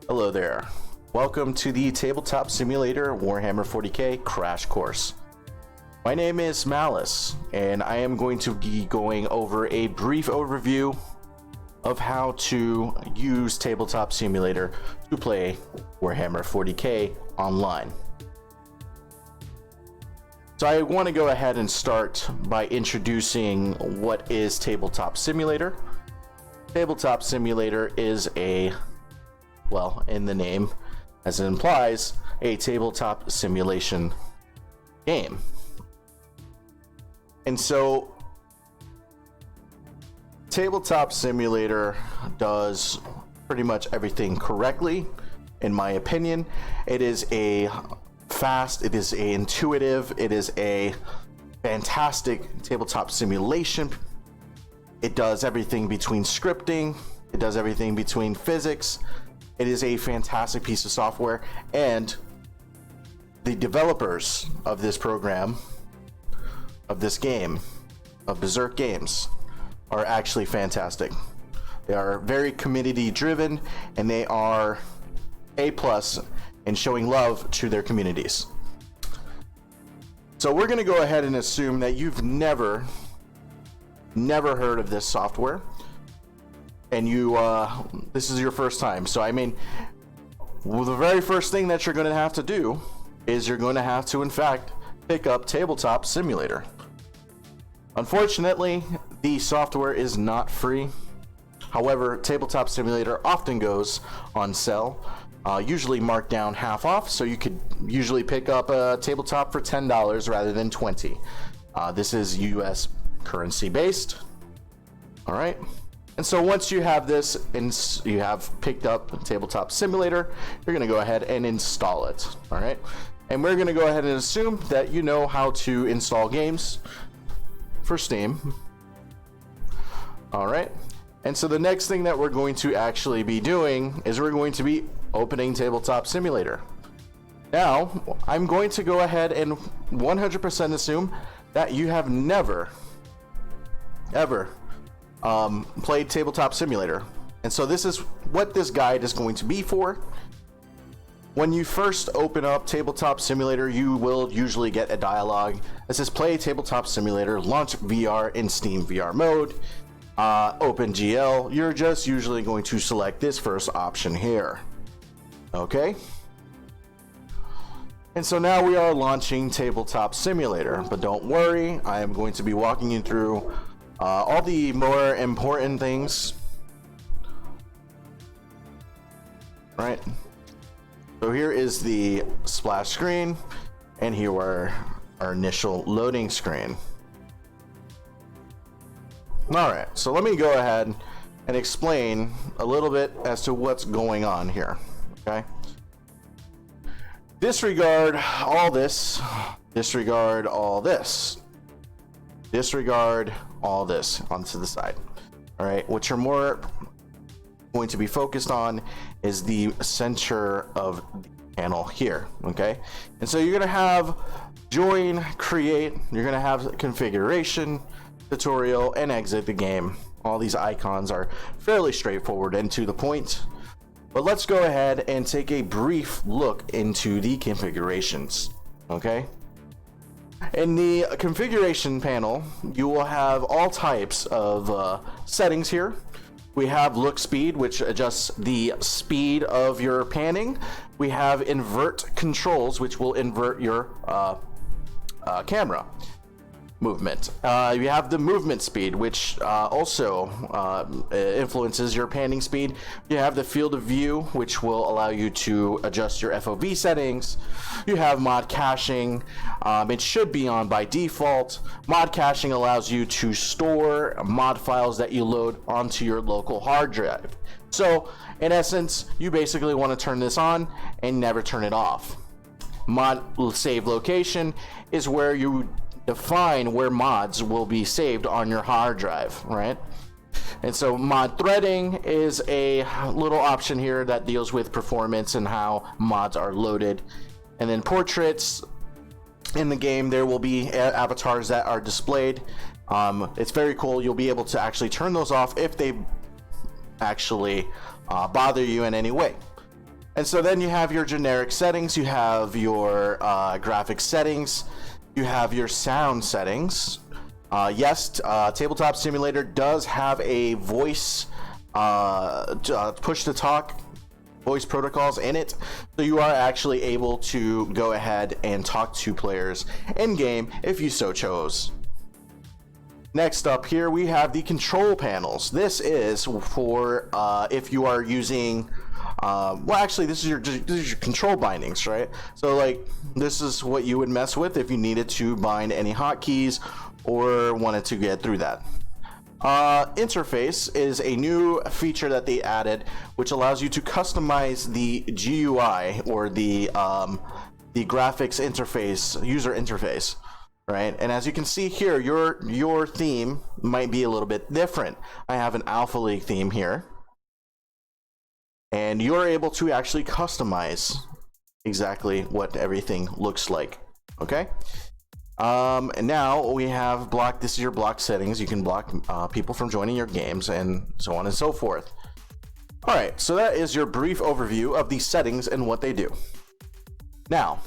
Hello there. Welcome to the Tabletop Simulator Warhammer 40K Crash Course. My name is Malice, and I am going to be going over a brief overview of how to use Tabletop Simulator to play Warhammer 40K online. So I want to go ahead and start by introducing what is Tabletop Simulator. Tabletop Simulator is in the name, as it implies, a tabletop simulation game. And so Tabletop Simulator does pretty much everything correctly, in my opinion. It is a fast, it is a intuitive, it is a fantastic tabletop simulation. It does everything between scripting, it does everything between physics. It is a fantastic piece of software, and the developers of this program, of this game, of Berserk Games, are actually fantastic. They are very community driven, and they are A+ in showing love to their communities. So we're going to go ahead and assume that you've never heard of this software, and this is your first time. So I mean, the very first thing that you're going to have to do is you're going to have to, in fact, pick up Tabletop Simulator. Unfortunately, the software is not free. However, Tabletop Simulator often goes on sale, usually marked down half off, so you could usually pick up a tabletop for $10 rather than $20. This is US currency based. All right. And so once you have this and you have picked up Tabletop Simulator, you're going to go ahead and install it. All right. And we're going to go ahead and assume that you know how to install games for Steam. All right. And so the next thing that we're going to actually be doing is we're going to be opening Tabletop Simulator. Now, I'm going to go ahead and 100% assume that you have never, ever played Tabletop Simulator. And so this is what this guide is going to be for. When you first open up Tabletop Simulator, you will usually get a dialogue that says play Tabletop Simulator, launch VR in Steam VR mode, open GL. You're just usually going to select this first option here. Okay. And so now we are launching Tabletop Simulator, but don't worry, I am going to be walking you through all the more important things. Right. So here is the splash screen, and here are our initial loading screen. All right, so let me go ahead and explain a little bit as to what's going on here. Okay. Disregard all this. Disregard all this. Disregard all this onto the side. All right, what you're more going to be focused on is the center of the panel here. Okay, and so you're going to have join, create, you're going to have configuration, tutorial, and exit the game. All these icons are fairly straightforward and to the point, but let's go ahead and take a brief look into the configurations. Okay. In the configuration panel, you will have all types of settings here. We have look speed, which adjusts the speed of your panning. We have invert controls, which will invert your camera movement. You have the movement speed, which also influences your panning speed. You have the field of view, which will allow you to adjust your FOV settings. You have mod caching. It should be on by default. Mod caching allows you to store mod files that you load onto your local hard drive. So in essence, you basically want to turn this on and never turn it off. Mod save location is where you define where mods will be saved on your hard drive, right? And so mod threading is a little option here that deals with performance and how mods are loaded. And then portraits, in the game there will be avatars that are displayed. It's very cool. You'll be able to actually turn those off if they actually bother you in any way. And so then you have your generic settings, you have your graphics settings, you have your sound settings. Yes, Tabletop Simulator does have a voice push-to-talk voice protocols in it, so you are actually able to go ahead and talk to players in-game if you so chose. Next up here we have the control panels. This is for if you are using well, actually this is your control bindings, right? So like this is what you would mess with if you needed to bind any hotkeys or wanted to get through that. Interface is a new feature that they added, which allows you to customize the GUI, or the graphics interface, user interface, right? And as you can see here, your theme might be a little bit different. I have an Alpha League theme here, and you're able to actually customize exactly what everything looks like. Okay. And now we have block. This is your block settings. You can block people from joining your games and so on and so forth. All right, so that is your brief overview of these settings and what they do. Now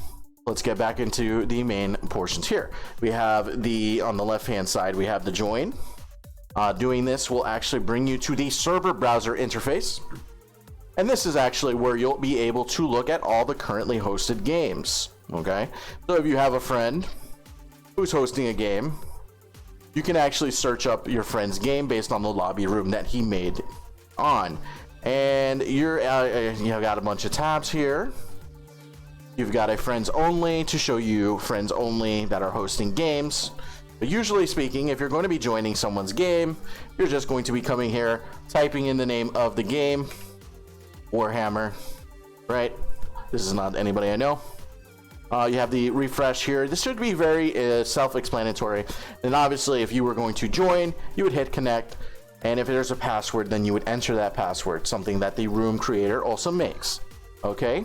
let's get back into the main portions here. We have on the left hand side, we have the join. Doing this will actually bring you to the server browser interface, and this is actually where you'll be able to look at all the currently hosted games. Okay, so if you have a friend who's hosting a game, you can actually search up your friend's game based on the lobby room that he made on. And you've got a bunch of tabs here. You've got a friends only to show you friends only that are hosting games. But usually speaking, if you're going to be joining someone's game, you're just going to be coming here, typing in the name of the game, Warhammer, right? This is not anybody I know. You have the refresh here. This should be very self-explanatory. And obviously, if you were going to join, you would hit connect. And if there's a password, then you would enter that password, something that the room creator also makes. Okay?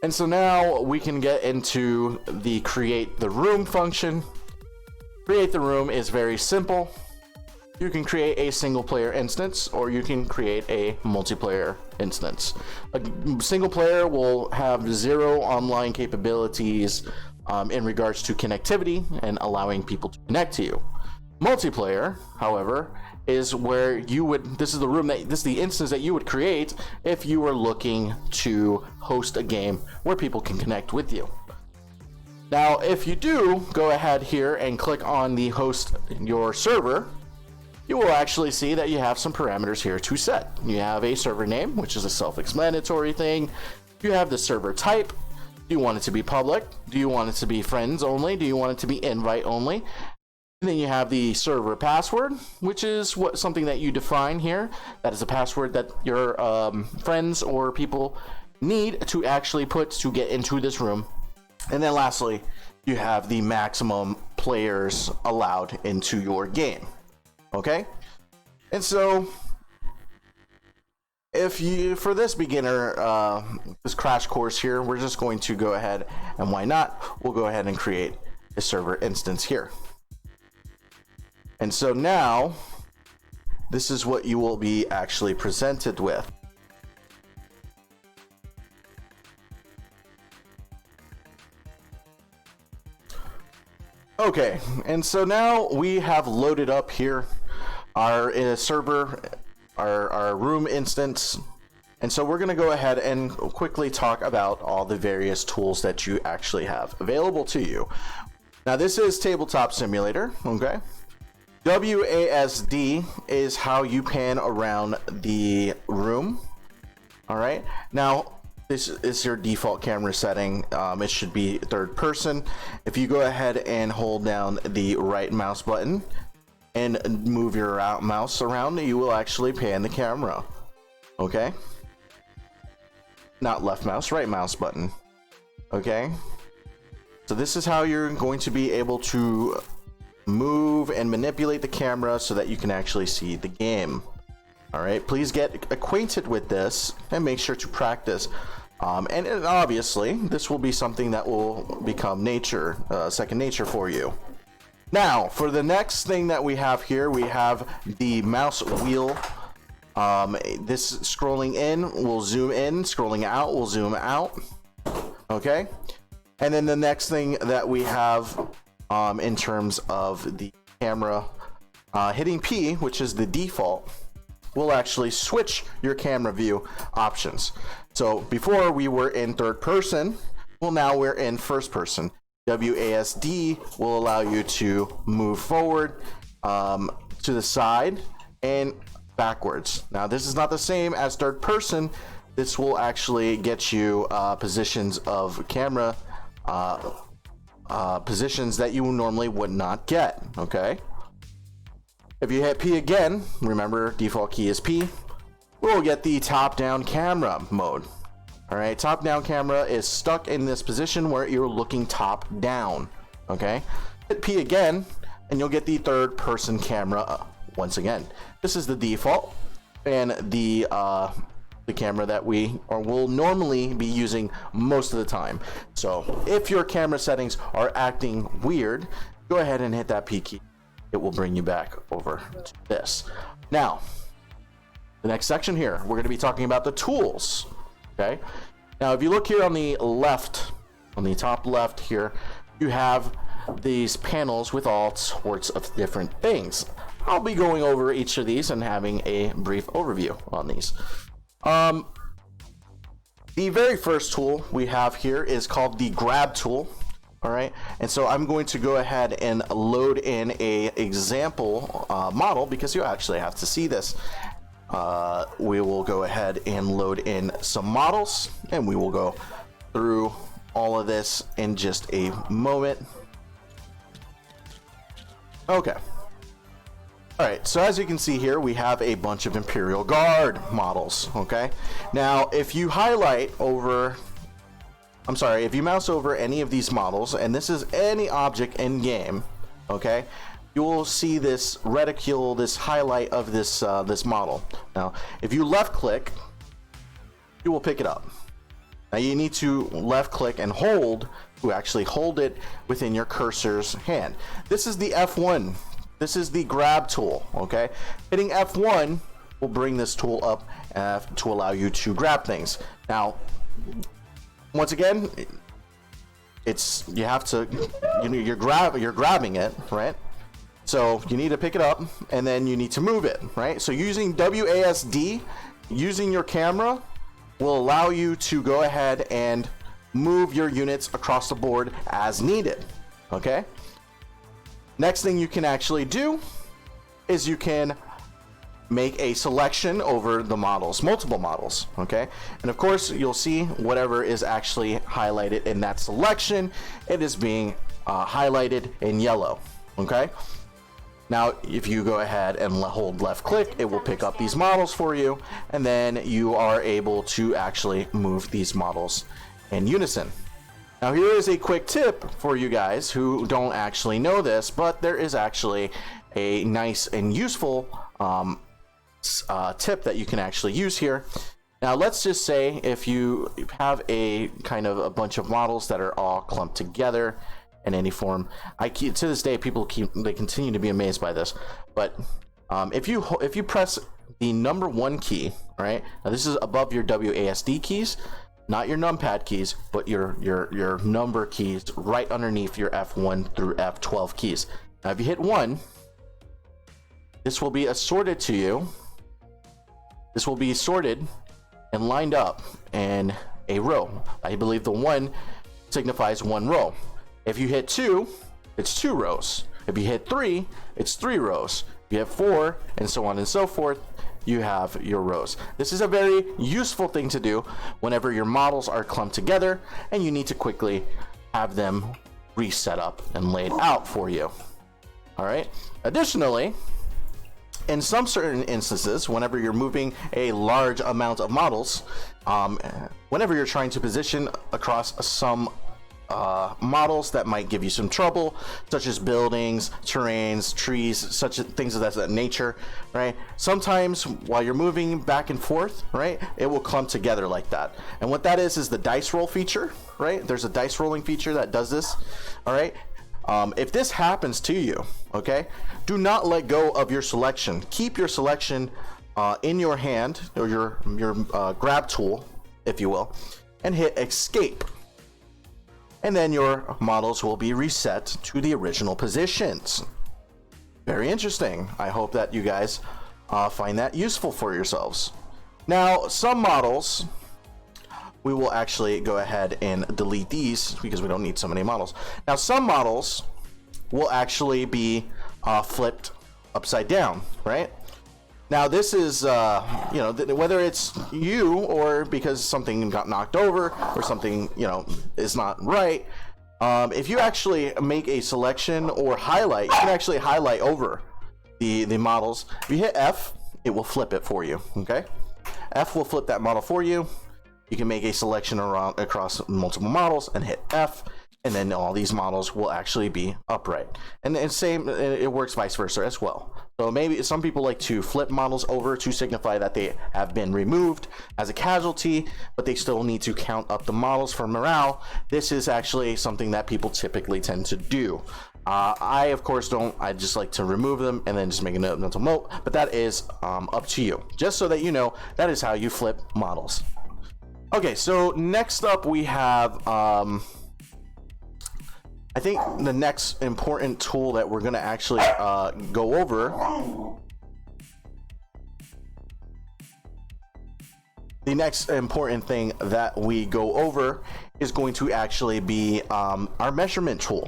And so now we can get into the create the room function. Create the room is very simple. You can create a single player instance, or you can create a multiplayer instance. A single player will have 0 online capabilities in regards to connectivity and allowing people to connect to you. Multiplayer, however, is where you would, this is the instance that you would create if you were looking to host a game where people can connect with you. Now, if you do go ahead here and click on the host your server, you will actually see that you have some parameters here to set. You have a server name, which is a self-explanatory thing. You have the server type. Do you want it to be public? Do you want it to be friends only? Do you want it to be invite only? And then you have the server password, which is something that you define here. That is a password that your friends or people need to actually put to get into this room. And then lastly, you have the maximum players allowed into your game. Okay, and so if you, for this beginner, this crash course here, we're just going to go ahead and why not? We'll go ahead and create a server instance here. And so now this is what you will be actually presented with. Okay, and so now we have loaded up here our server, our room instance, and so we're going to go ahead and quickly talk about all the various tools that you actually have available to you. Now this is Tabletop Simulator, okay? WASD is how you pan around the room. All right, now this is your default camera setting. It should be third person. If you go ahead and hold down the right mouse button and move your mouse around, you will actually pan the camera. Okay, not left mouse, right mouse button. Okay, so this is how you're going to be able to move and manipulate the camera so that you can actually see the game. All right, please get acquainted with this and make sure to practice. And obviously, this will be something that will become second nature for you. Now, for the next thing that we have here, we have the mouse wheel This scrolling in will zoom in, scrolling out will zoom out. Okay, and then the next thing that we have in terms of the camera, hitting P, which is the default, will actually switch your camera view options. So before we were in third person, well, now we're in first person. WASD will allow you to move forward, to the side, and backwards. Now this is not the same as third person. This will actually get you positions of camera, positions that you normally would not get. Okay, if you hit P again, remember default key is P, we'll get the top down camera mode. All right, top down camera is stuck in this position where you're looking top down. Okay, hit P again and you'll get the third person camera once again. This is the default and the camera that we will normally be using most of the time. So if your camera settings are acting weird, go ahead and hit that P key. It will bring you back over to this. Now, the next section here, we're going to be talking about the tools. Okay, now if you look here on the left, on the top left here, you have these panels with all sorts of different things. I'll be going over each of these and having a brief overview on these. The very first tool we have here is called the grab tool. All right, and so I'm going to go ahead and load in a example model because you actually have to see this. We will go ahead and load in some models and we will go through all of this in just a moment. Okay. All right, so as you can see here, we have a bunch of Imperial Guard models. Okay, now if you highlight over, I'm sorry, if you mouse over any of these models, and this is any object in game, okay, you will see this reticule, this highlight of this this model. Now, if you left click, you will pick it up. Now you need to left click and hold to actually hold it within your cursor's hand. This is the F1. This is the grab tool. Okay, hitting F1 will bring this tool up to allow you to grab things. Now, once again, it's you have to, you know, you're grabbing it, right? So you need to pick it up and then you need to move it, right? So using WASD, using your camera will allow you to go ahead and move your units across the board as needed. Okay, next thing you can actually do is you can make a selection over the models, multiple models. Okay, and of course you'll see whatever is actually highlighted in that selection, it is being highlighted in yellow. Okay, now if you go ahead and hold left click, it will pick up these models for you, and then you are able to actually move these models in unison. Now here is a quick tip for you guys who don't actually know this, but there is actually a nice and useful tip that you can actually use here. Now let's just say if you have a kind of a bunch of models that are all clumped together in any form, to this day people continue to be amazed by this, but if you press the number 1 key, right, now this is above your WASD keys, not your numpad keys, but your number keys right underneath your F1 through F12 keys. Now if you hit 1, this will be assorted to you. This will be sorted and lined up in a row. I believe the 1 signifies 1 row. If you hit 2, it's 2 rows. If you hit 3, it's 3 rows. If you hit 4, and so on and so forth, you have your rows. This is a very useful thing to do whenever your models are clumped together and you need to quickly have them reset up and laid out for you. All right. Additionally, in some certain instances, whenever you're moving a large amount of models, whenever you're trying to position across some models that might give you some trouble, such as buildings, terrains, trees, such things of that nature, right? Sometimes while you're moving back and forth, right, it will clump together like that. And what that is the dice roll feature, right? There's a dice rolling feature that does this. All right. If this happens to you, okay, do not let go of your selection. Keep your selection in your hand, or your grab tool, if you will, and hit escape. And then your models will be reset to the original positions. Very interesting. I hope that you guys find that useful for yourselves. Now, some models, we will actually go ahead and delete these because we don't need so many models. Now, some models will actually be flipped upside down, right? Now, this is, you know, whether it's you or because something got knocked over or something, you know, is not right. If you actually make a selection or highlight, you can actually highlight over the models. If you hit F, it will flip it for you, okay? F will flip that model for you. You can make a selection across multiple models and hit F, and then all these models will actually be upright. And same, it works vice versa as well. So maybe some people like to flip models over to signify that they have been removed as a casualty, but they still need to count up the models for morale. This is actually something that people typically tend to do. I, of course, don't. I just like to remove them and then just make a mental note, but that is up to you. Just so that you know, that is how you flip models. Okay, so next up we have, I think the next important tool that we're going to actually go over, the next important thing that we go over is going to actually be our measurement tool.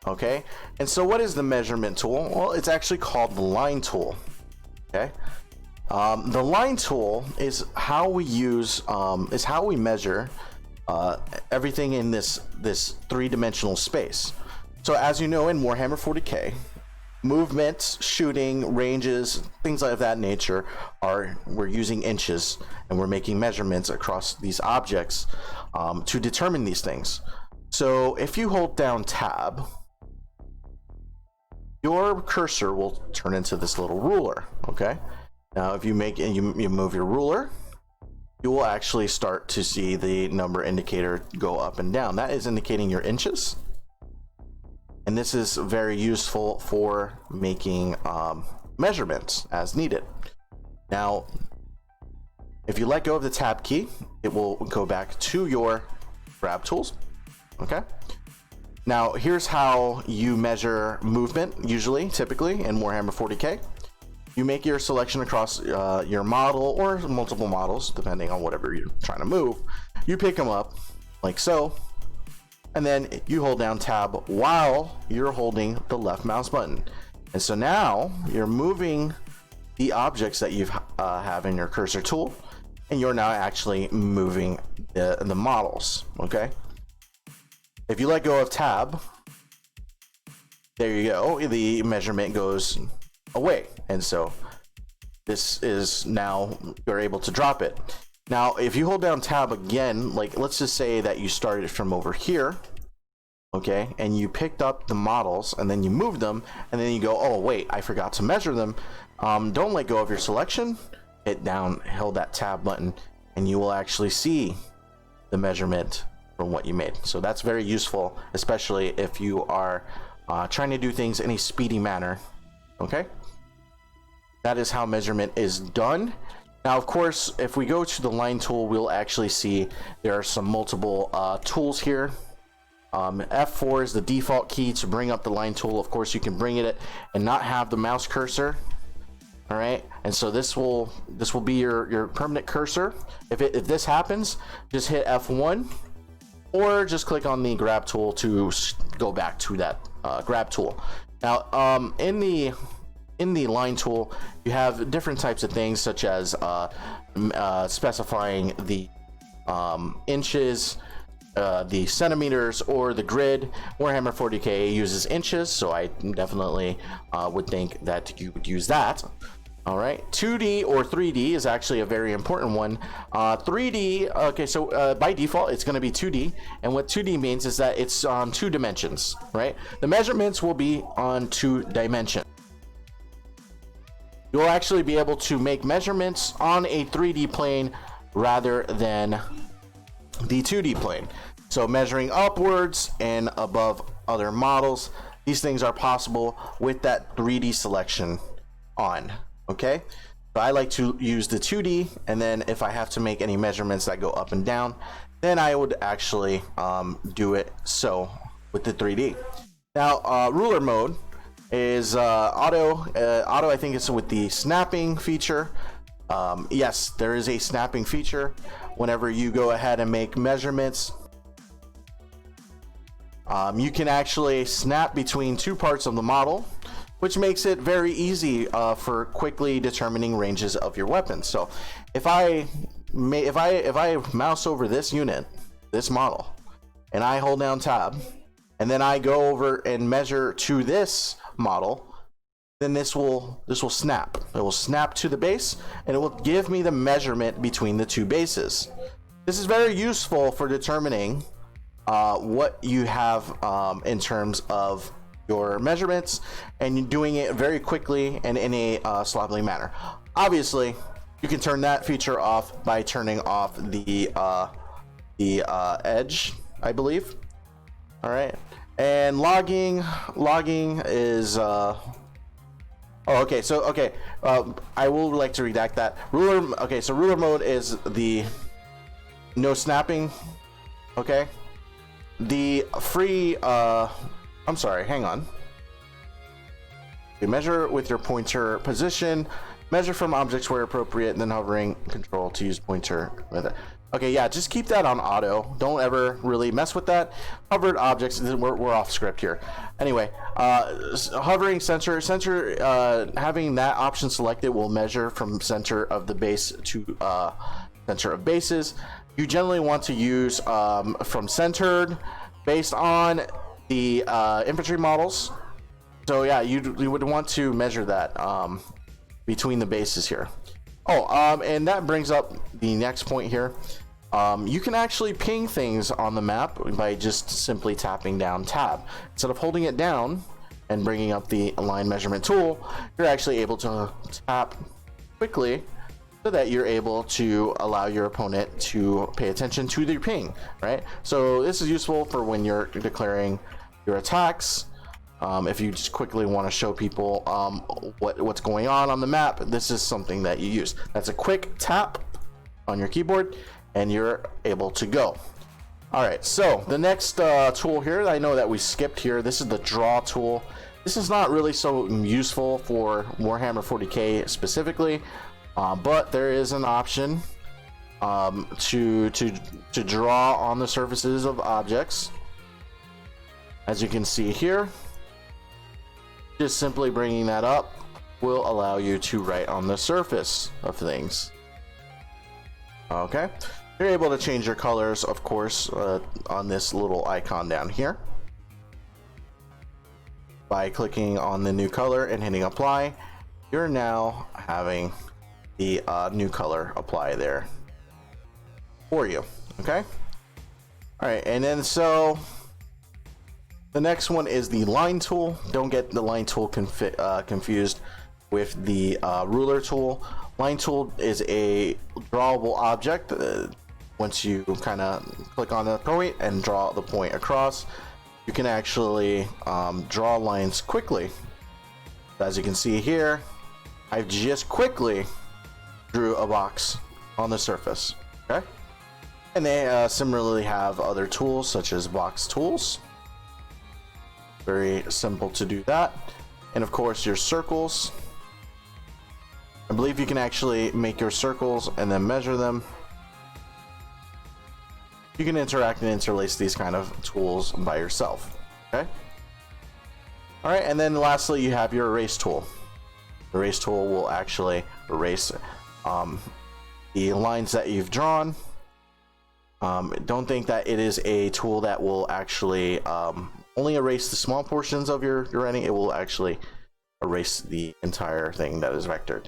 Okay, and so what is the measurement tool? Well, it's actually called the line tool. Okay, the line tool is how we use, is how we measure everything in this three-dimensional space. So as you know, in Warhammer 40K, movements, shooting, ranges, things of that nature we're using inches, and we're making measurements across these objects to determine these things. So if you hold down tab, your cursor will turn into this little ruler. Okay, now if you move your ruler, you will actually start to see the number indicator go up and down. That is indicating your inches. And this is very useful for making measurements as needed. Now, if you let go of the tab key, it will go back to your grab tools. Okay. Now, here's how you measure movement, typically in Warhammer 40K. You make your selection across your model or multiple models, depending on whatever you're trying to move. You pick them up like so, and then you hold down tab while you're holding the left mouse button. And so now you're moving the objects that you have in your cursor tool, and you're now actually moving the models. Okay. If you let go of tab, there you go. The measurement goes away, and so this is now you're able to drop it. Now if you hold down tab again, like let's just say that you started from over here, okay, and you picked up the models and then you moved them, and then you go, oh wait, I forgot to measure them. Don't let go of your selection, hit down, hold that tab button, and you will actually see the measurement from what you made. So that's very useful, especially if you are trying to do things in a speedy manner. Okay, that is how measurement is done. Now, of course, if we go to the line tool, we'll actually see there are some multiple tools here. F4 is the default key to bring up the line tool. Of course, you can bring it and not have the mouse cursor. All right, and so this will be your permanent cursor. If this happens, just hit F1, or just click on the grab tool to go back to that grab tool. Now, in the line tool, you have different types of things, such as specifying the inches, the centimeters, or the grid. Warhammer 40K uses inches, so I definitely would think that you would use that. All right, 2D or 3D is actually a very important one. 3D, okay, so by default it's going to be 2D, and what 2D means is that it's on 2 dimensions, right? The measurements will be on 2 dimensions. You'll actually be able to make measurements on a 3D plane rather than the 2D plane. So measuring upwards and above other models, these things are possible with that 3D selection on. Okay, So I like to use the 2D, and then if I have to make any measurements that go up and down, then I would actually do it so with the 3D. Now, ruler mode is auto. Auto, I think it's with the snapping feature. Yes, there is a snapping feature. Whenever you go ahead and make measurements, you can actually snap between two parts of the model, which makes it very easy for quickly determining ranges of your weapons. So if I mouse over this unit, this model, and I hold down tab, and then I go over and measure to this model, then this will snap. It will snap to the base, and it will give me the measurement between the two bases. This is very useful for determining what you have in terms of your measurements, and doing it very quickly and in a sloppy manner. Obviously, you can turn that feature off by turning off the edge, I believe. All right, and logging is I will like to redact that. Ruler, okay, so ruler mode is the no snapping, okay? The free, I'm sorry, hang on. You measure with your pointer position, measure from objects where appropriate, then hovering control to use pointer with it. Okay, yeah, just keep that on auto. Don't ever really mess with that. Hovered objects, we're off script here. Anyway, hovering center, having that option selected will measure from center of the base to center of bases. You generally want to use from centered based on the infantry models. So yeah, you would want to measure that between the bases here. And that brings up the next point here. You can actually ping things on the map by just simply tapping down tab. Instead of holding it down and bringing up the align measurement tool, you're actually able to tap quickly so that you're able to allow your opponent to pay attention to the ping, right? So this is useful for when you're declaring your attacks. If you just quickly want to show people what's going on the map, this is something that you use. That's a quick tap on your keyboard, and you're able to go. All right, so the next tool here, I know that we skipped here. This is the draw tool. This is not really so useful for Warhammer 40K specifically, but there is an option to draw on the surfaces of objects. As you can see here, just simply bringing that up will allow you to write on the surface of things. Okay, you're able to change your colors, of course, on this little icon down here by clicking on the new color and hitting apply. You're now having the new color apply there for you. Okay, all right, and then so the next one is the line tool. Don't get the line tool confused with the ruler tool. Line tool is a drawable object. Once you kind of click on the point and draw the point across, you can actually draw lines quickly. As you can see here, I've just quickly drew a box on the surface. Okay, and they similarly have other tools such as box tools. Very simple to do that. And of course your circles. I believe you can actually make your circles and then measure them. You can interact and interlace these kind of tools by yourself. Okay. All right, and then lastly you have your erase tool. The erase tool will actually erase the lines that you've drawn. Don't think that it is a tool that will actually only erase the small portions of your writing. It will actually erase the entire thing that is vectored.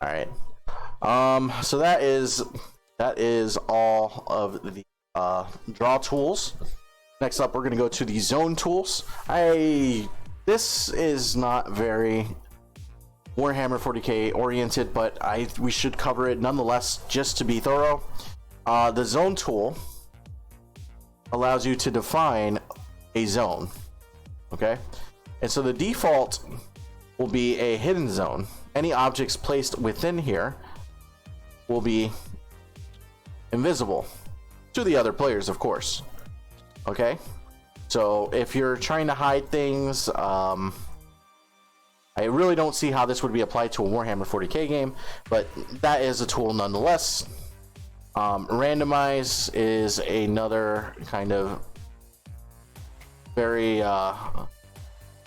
All right, so that is all of the draw tools. Next up, we're going to go to the zone tools. This is not very Warhammer 40K oriented, but we should cover it nonetheless just to be thorough. The zone tool allows you to define a zone. Okay, and so the default will be a hidden zone. any objects placed within here will be invisible to the other players, of course. Okay, so if you're trying to hide things, I really don't see how this would be applied to a Warhammer 40K game, but that is a tool nonetheless. Randomize is another kind of very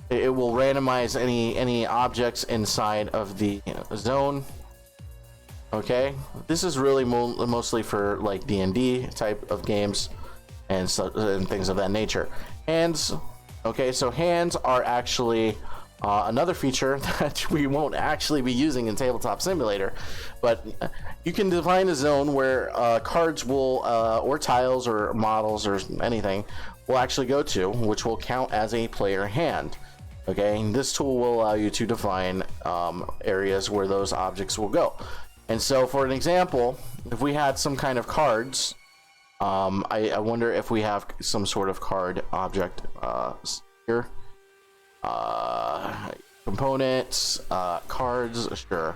it will randomize any objects inside of the zone. Okay, this is really mostly for like D&D type of games and things of that nature. Hands, okay, so hands are actually another feature that we won't actually be using in Tabletop Simulator, but you can define a zone where cards will or tiles or models or anything will actually go to, which will count as a player hand. Okay, and this tool will allow you to define areas where those objects will go. And so for an example, if we had some kind of cards, I wonder if we have some sort of card object here. Components, cards, sure.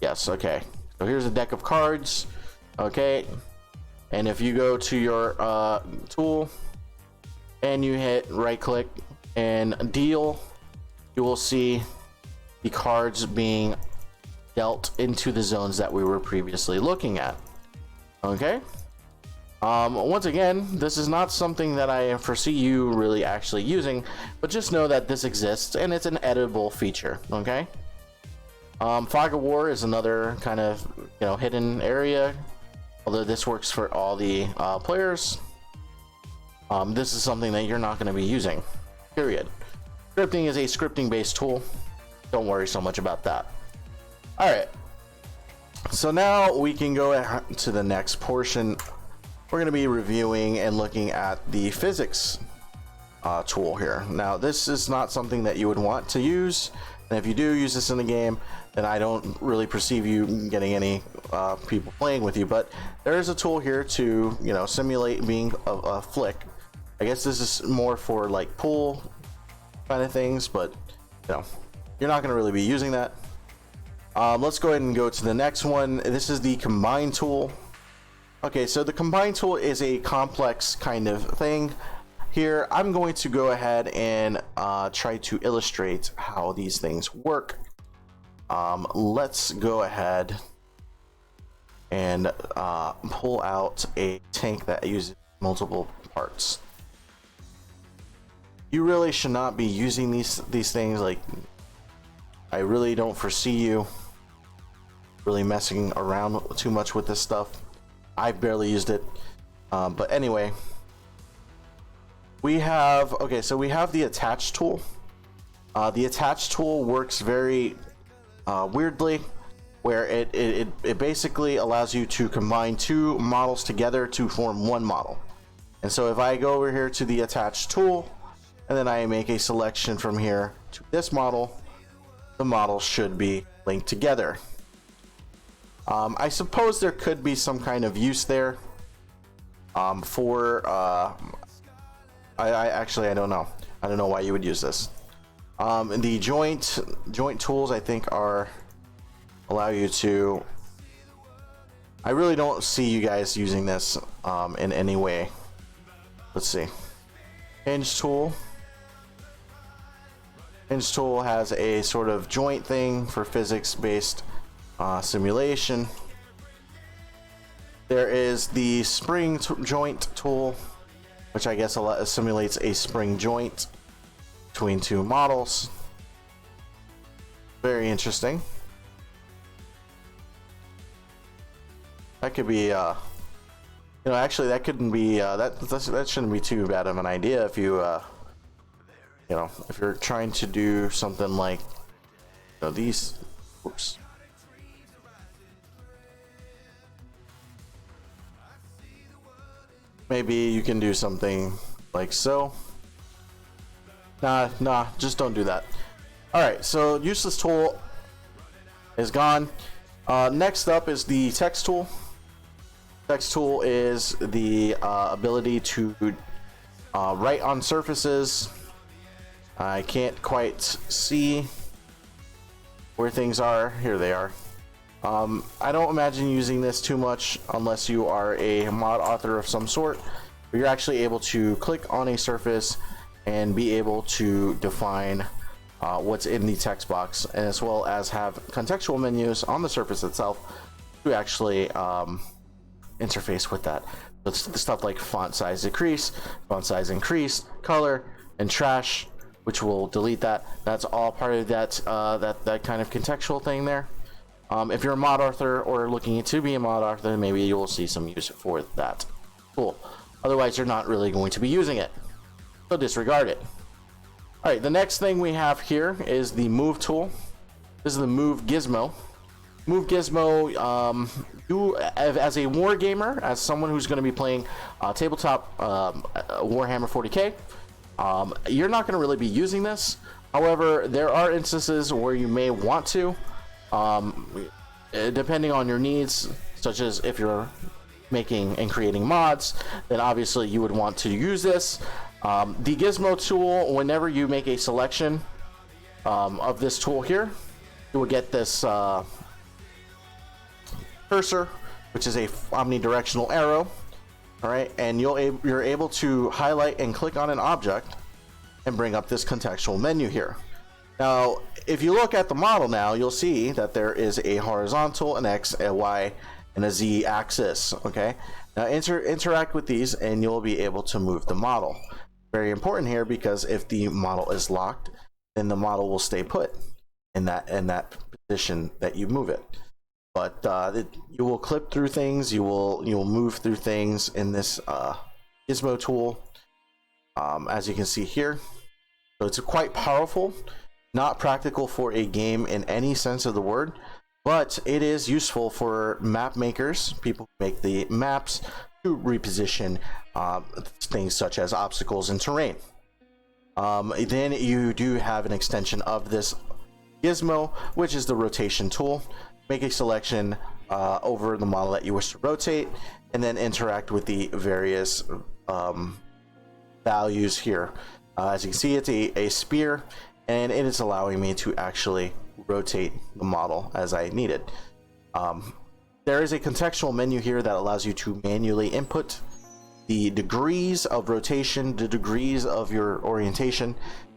Yes, okay. So here's a deck of cards, okay. And if you go to your tool and you hit right click and deal, you will see the cards being dealt into the zones that we were previously looking at. Okay. Once again, this is not something that I foresee you really actually using, but just know that this exists and it's an editable feature. Okay. Fog of War is another kind of hidden area, although this works for all the players. This is something that you're not going to be using, period. Scripting is a scripting based tool. Don't worry so much about that. All right, so now we can go to the next portion. We're going to be reviewing and looking at the physics tool here. Now, this is not something that you would want to use, and if you do use this in the game, then I don't really perceive you getting any people playing with you. But there is a tool here to simulate being a flick. I guess this is more for like pool kind of things, but you're not going to really be using that. Let's go ahead and go to the next one. This is the combine tool. Okay, so the combine tool is a complex kind of thing. Here, I'm going to go ahead and try to illustrate how these things work. Let's go ahead and pull out a tank that uses multiple parts. You really should not be using these things. Like, I really don't foresee you really messing around too much with this stuff. I've barely used it, but anyway, we have the attach tool. The attach tool works very weirdly, where it basically allows you to combine two models together to form one model. And so if I go over here to the attach tool and then I make a selection from here to this model, the models should be linked together. I suppose there could be some kind of use there for I don't know. I don't know why you would use this. The joint tools, I think, allow you to. I really don't see you guys using this in any way. Let's see. Hinge tool. Hinge tool has a sort of joint thing for physics-based simulation. There is the spring joint tool, which I guess simulates a spring joint between two models. Very interesting. That could be actually that couldn't be that shouldn't be too bad of an idea if you if you're trying to do something like these. Oops. Maybe you can do something like so. Nah, just don't do that. Alright, so useless tool is gone. Next up is the text tool. Text tool is the ability to write on surfaces. I can't quite see where things are. Here they are. I don't imagine using this too much unless you are a mod author of some sort, where you're actually able to click on a surface and be able to define what's in the text box, as well as have contextual menus on the surface itself to actually interface with that. It's stuff like font size decrease, font size increase, color, and trash, which will delete that. That's all part of that that kind of contextual thing there. If you're a mod author or looking to be a mod author, maybe you'll see some use for that. Cool. Otherwise, you're not really going to be using it, so disregard it. All right, the next thing we have here is the move tool. This is the move gizmo. Move gizmo, you as a war gamer, as someone who's going to be playing tabletop Warhammer 40K, you're not going to really be using this. However, there are instances where you may want to, depending on your needs, such as if you're making and creating mods, then obviously you would want to use this. The gizmo tool, whenever you make a selection of this tool here, you will get this cursor, which is a omnidirectional arrow. All right, and you're able to highlight and click on an object and bring up this contextual menu here. Now, if you look at the model now, you'll see that there is a horizontal, an X, a Y, and a Z axis. Okay, now interact with these and you'll be able to move the model. Very important here, because if the model is locked, then the model will stay put in that position that you move it. But you will clip through things, you will move through things in this gizmo tool, as you can see here. So it's quite powerful. Not practical for a game in any sense of the word, but it is useful for map makers, people who make the maps, to reposition things such as obstacles and terrain. Then you do have an extension of this gizmo, which is the rotation tool. Make a selection over the model that you wish to rotate, and then interact with the various values here. As you can see, it's a spear, and it is allowing me to actually rotate the model as I need it. There is a contextual menu here that allows you to manually input the degrees of rotation, the degrees of your orientation,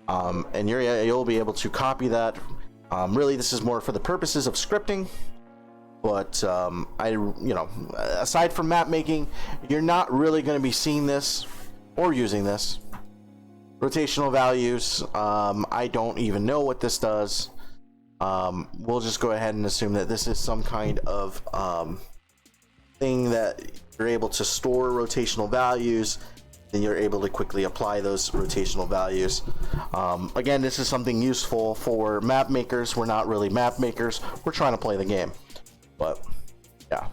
and you'll be able to copy that. Really, this is more for the purposes of scripting, but aside from map making, you're not really going to be seeing this or using this. Rotational values, I don't even know what this does. We'll just go ahead and assume that this is some kind of thing that you're able to store rotational values, then you're able to quickly apply those rotational values. Again, this is something useful for map makers. We're not really map makers, we're trying to play the game. But yeah,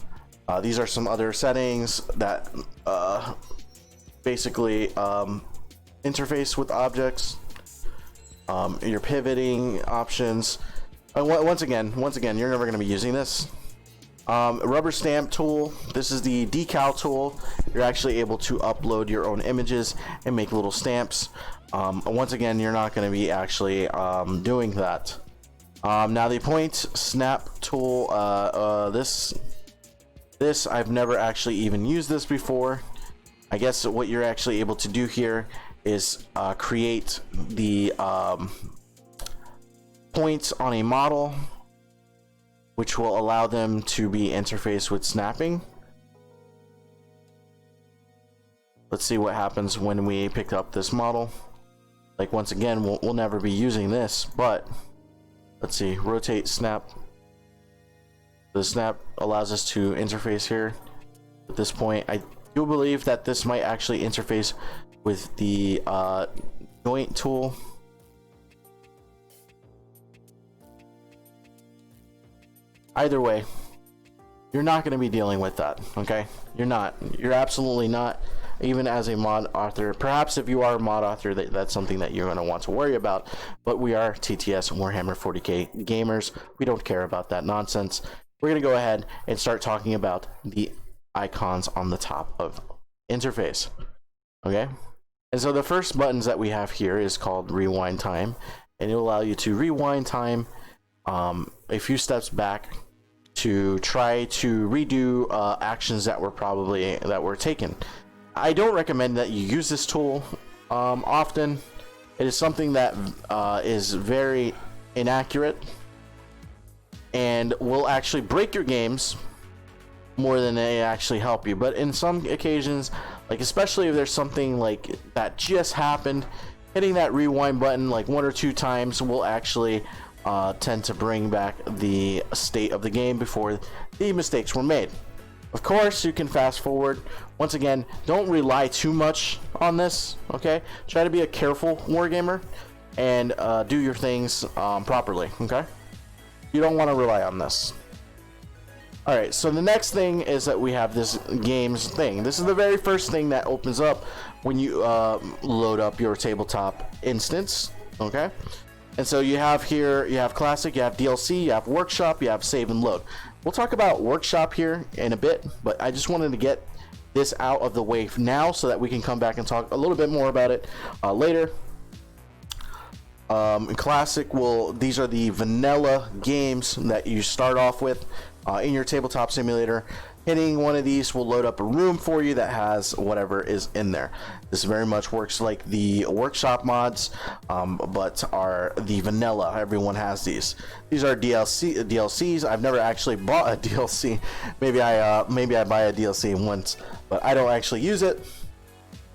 these are some other settings that basically interface with objects, your pivoting options. Once again, you're never going to be using this. Rubber stamp tool. This is the decal tool. You're actually able to upload your own images and make little stamps. Once again, you're not going to be actually doing that. Now the point snap tool. This I've never actually even used this before. I guess what you're actually able to do here is create the points on a model, which will allow them to be interfaced with snapping. Let's see what happens when we pick up this model. Like, once again, we'll never be using this, but let's see, rotate snap. The snap allows us to interface here. At this point, I do believe that this might actually interface with the joint tool. Either way, you're not going to be dealing with that. Okay, you're absolutely not. Even as a mod author, perhaps if you are a mod author, that's something that you're going to want to worry about, but we are TTS Warhammer 40K gamers. We don't care about that nonsense. We're going to go ahead and start talking about the icons on the top of interface. Okay, and so the first buttons that we have here is called rewind time, and it'll allow you to rewind time a few steps back to try to redo actions that were taken. I don't recommend that you use this tool often. It is something that is very inaccurate and will actually break your games more than they actually help you. But in some occasions, like especially if there's something like that just happened, hitting that rewind button like 1 or 2 times will actually tend to bring back the state of the game before the mistakes were made. Of course, you can fast forward. Once again, don't rely too much on this, okay? Try to be a careful wargamer and do your things properly, okay? You don't want to rely on this. Alright, so the next thing is that we have this games thing. This is the very first thing that opens up when you load up your tabletop instance, okay? And so you have here, you have classic, you have DLC, you have workshop, you have save and load. We'll talk about workshop here in a bit, but I just wanted to get this out of the way now so that we can come back and talk a little bit more about it later. Classic, these are the vanilla games that you start off with in your tabletop simulator. Hitting one of these will load up a room for you that has whatever is in there. This very much works like the workshop mods, but are the vanilla. Everyone has these. These are DLCs. I've never actually bought a DLC. Maybe I buy a DLC once, but I don't actually use it.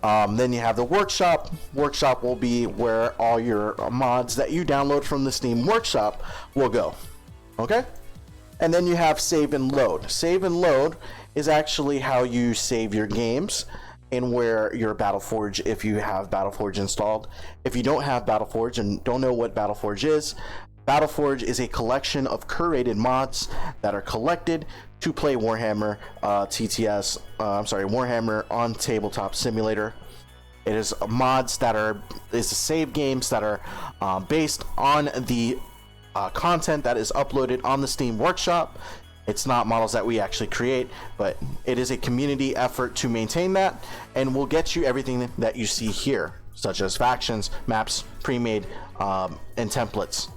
Then you have the workshop. Workshop will be where all your mods that you download from the Steam Workshop will go. Okay? And then you have save and load. Save and load is actually how you save your games and where your Battleforge, if you have Battleforge installed. If you don't have Battleforge and don't know what Battleforge is a collection of curated mods that are collected to play Warhammer Warhammer on Tabletop Simulator. It is mods that are save games that are based on the content that is uploaded on the Steam Workshop. It's not models that we actually create, but it is a community effort to maintain that, and will get you everything that you see here, such as factions, maps, pre-made, and templates.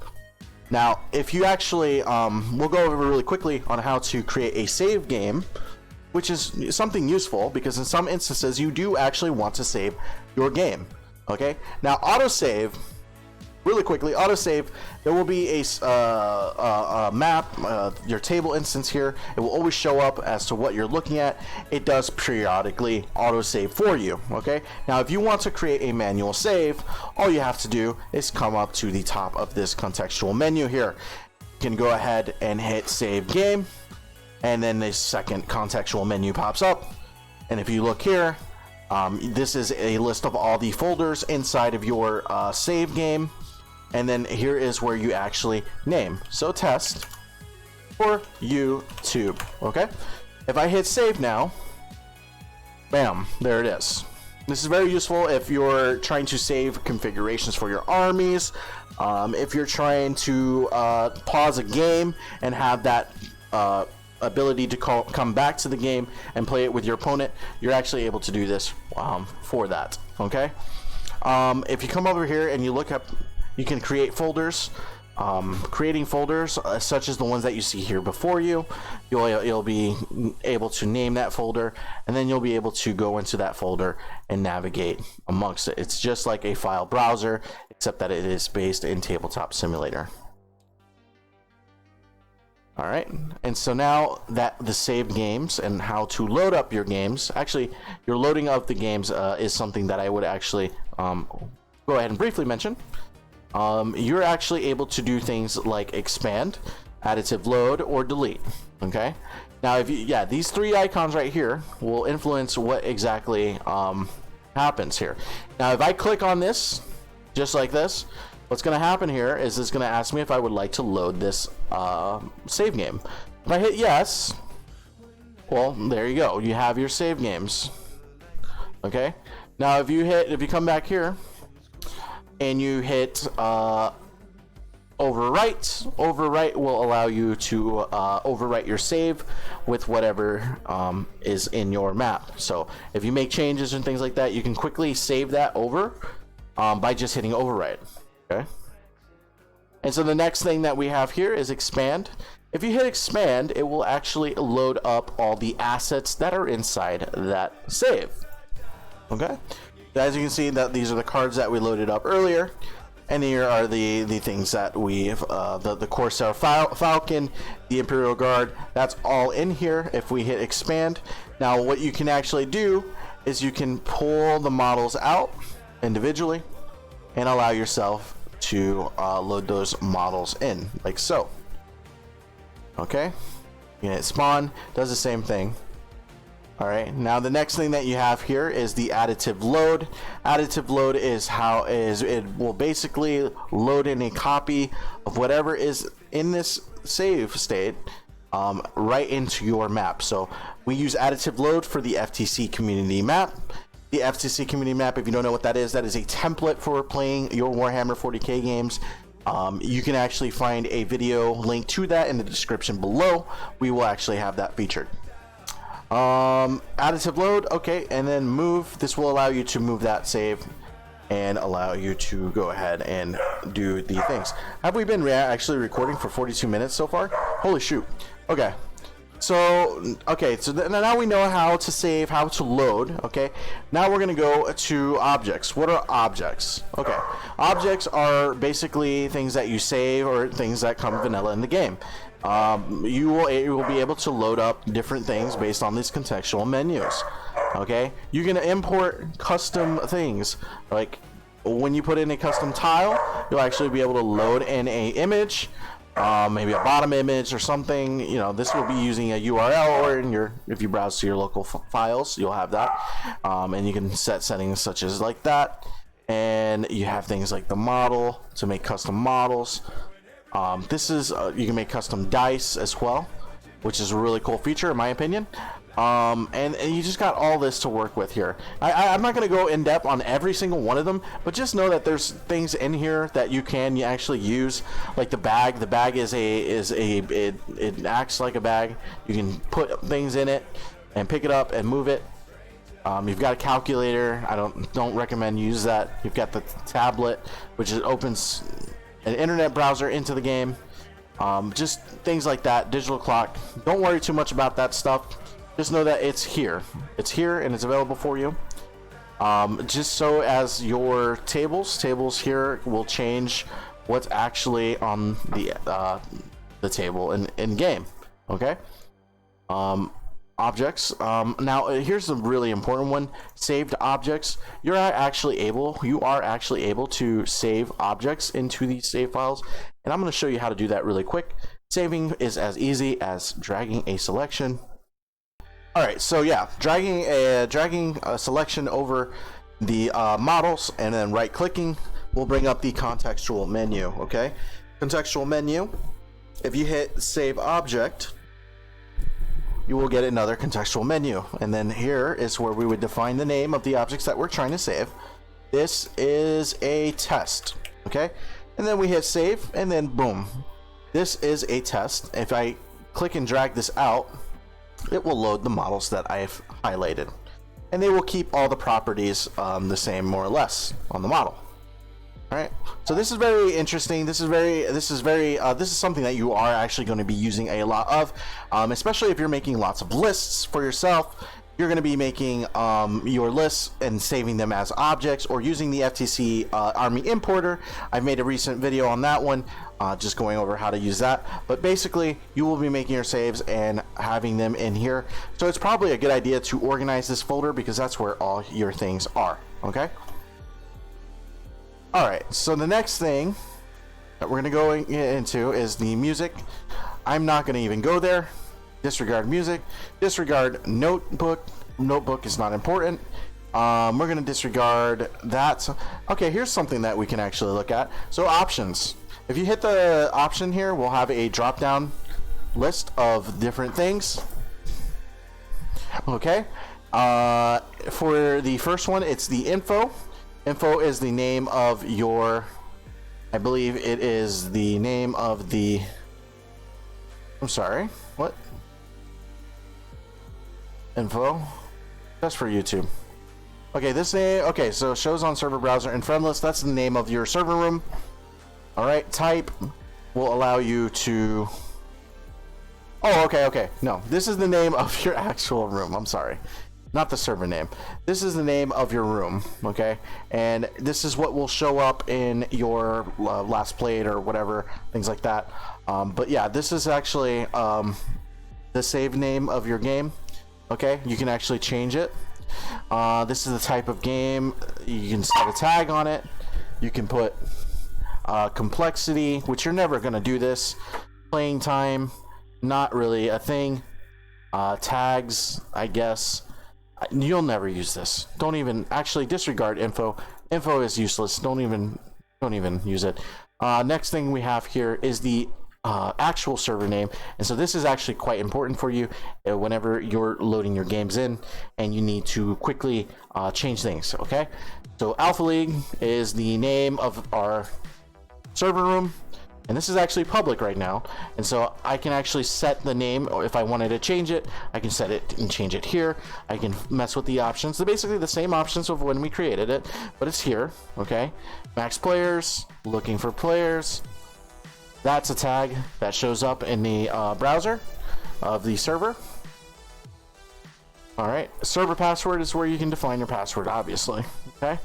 Now, if you actually, we'll go over really quickly on how to create a save game, which is something useful because in some instances you do actually want to save your game. Okay, now autosave. Really quickly, autosave, there will be a map, your table instance here. It will always show up as to what you're looking at. It does periodically autosave for you, okay? Now, if you want to create a manual save, all you have to do is come up to the top of this contextual menu here. You can go ahead and hit Save Game, and then the second contextual menu pops up. And if you look here, this is a list of all the folders inside of your save game. And then here is where you actually name. So test for YouTube. Okay. If I hit save now, bam, there it is. This is very useful if you're trying to save configurations for your armies. If you're trying to pause a game and have that ability to come back to the game and play it with your opponent, you're actually able to do this for that. Okay. If you come over here and you look up, you can create folders. Creating folders such as the ones that you see here before you, you'll be able to name that folder, and then you'll be able to go into that folder and navigate amongst it. It's just like a file browser, except that it is based in Tabletop Simulator. All right, and so now that the saved games and how to load up your games, actually your loading of the games is something that I would actually go ahead and briefly mention. You're actually able to do things like expand, additive load, or delete. Okay, now if you, these three icons right here will influence what exactly happens here. Now if I click on this just like this, what's going to happen here is it's going to ask me if I would like to load this save game. If I hit yes, well, there you go, you have your save games. Okay, now if you come back here and you hit overwrite will allow you to overwrite your save with whatever is in your map. So if you make changes and things like that, you can quickly save that over by just hitting overwrite. Okay, And so the next thing that we have here is expand. If you hit expand, it will actually load up all the assets that are inside that save. Okay, as you can see, that these are the cards that we loaded up earlier, and here are the things that we've the Corsair Falcon, the Imperial Guard. That's all in here. If we hit expand, now what you can actually do is you can pull the models out individually and allow yourself to load those models in, like so. Okay, you hit spawn, does the same thing. All right, now the next thing that you have here is the additive load. Additive load is it will basically load in a copy of whatever is in this save state right into your map. So we use additive load for the FTC community map. The FTC community map, if you don't know what that is a template for playing your Warhammer 40K games. You can actually find a video link to that in the description below. We will actually have that featured. Additive load, okay, and then move. This will allow you to move that save and allow you to go ahead and do the things. Have we been actually recording for 42 minutes so far? Holy shoot. Okay. So now we know how to save, how to load. Okay, now we're gonna go to objects. What are objects? Okay, objects are basically things that you save or things that come vanilla in the game. You will be able to load up different things based on these contextual menus. Okay, you're gonna import custom things. Like when you put in a custom tile, you'll actually be able to load in a image. Maybe a bottom image or something. You know, this will be using a URL, or if you browse to your local files, you'll have that. And you can set settings such as like that. And you have things like the model to make custom models. This is you can make custom dice as well, which is a really cool feature in my opinion. And you just got all this to work with here. I'm not going to go in depth on every single one of them, but just know that there's things in here that you actually use, like the bag. The bag it acts like a bag. You can put things in it and pick it up and move it. You've got a calculator. I don't recommend use that. You've got the tablet, which opens an internet browser into the game. Just things like that. Digital clock. Don't worry too much about that stuff. Just know that it's here. It's here and it's available for you. Just so as your tables here will change what's actually on the table in game. Okay. Objects. Now here's a really important one. Saved objects. You are actually able to save objects into these save files, and I'm going to show you how to do that really quick. Saving is as easy as dragging a selection. Alright, so yeah, dragging a selection over the models and then right clicking will bring up the contextual menu. Okay, contextual menu, if you hit save object, you will get another contextual menu, and then here is where we would define the name of the objects that we're trying to save. This is a test. Okay, and then we hit save, and then boom, this is a test. If I click and drag this out, it will load the models that I've highlighted, and they will keep all the properties the same more or less on the model. All right, so this is very interesting. This is something that you are actually going to be using a lot of, especially if you're making lots of lists for yourself. You're going to be making your lists and saving them as objects, or using the FTC Army importer. I've made a recent video on that one, just going over how to use that. But basically, you will be making your saves and having them in here. So it's probably a good idea to organize this folder, because that's where all your things are. Okay. All right. So the next thing that we're going to go into is the music. I'm not going to even go there. Disregard music, disregard notebook. Notebook is not important. We're going to disregard that. Okay, here's something that we can actually look at. So options. If you hit the option here, we'll have a drop down list of different things. Okay. For the first one, it's the info. Info is the name of your, I believe it is the name of the, I'm sorry, what? Info, that's for YouTube. Okay, this name, okay, so shows on server browser and friend list, that's the name of your server room. All right, type will allow you to. Oh, okay. No, this is the name of your actual room. I'm sorry. Not the server name. This is the name of your room, okay? And this is what will show up in your last played or whatever, things like that. But yeah, this is actually the save name of your game, okay? You can actually change it. This is the type of game. You can set a tag on it. You can put complexity, which you're never going to do this. Playing time, not really a thing. Tags, I guess. You'll never use this. Don't even actually disregard info. Info is useless. Don't even use it. Next thing we have here is the actual server name, and so this is actually quite important for you whenever you're loading your games in and you need to quickly change things. Okay, so Alpha League is the name of our server room, and this is actually public right now, and so I can actually set the name, or if I wanted to change it, I can set it and change it here. I can mess with the options. They're basically the same options of when we created it, but it's here. Okay, max players, looking for players. That's a tag that shows up in the browser of the server. All right, server password is where you can define your password, obviously. Okay,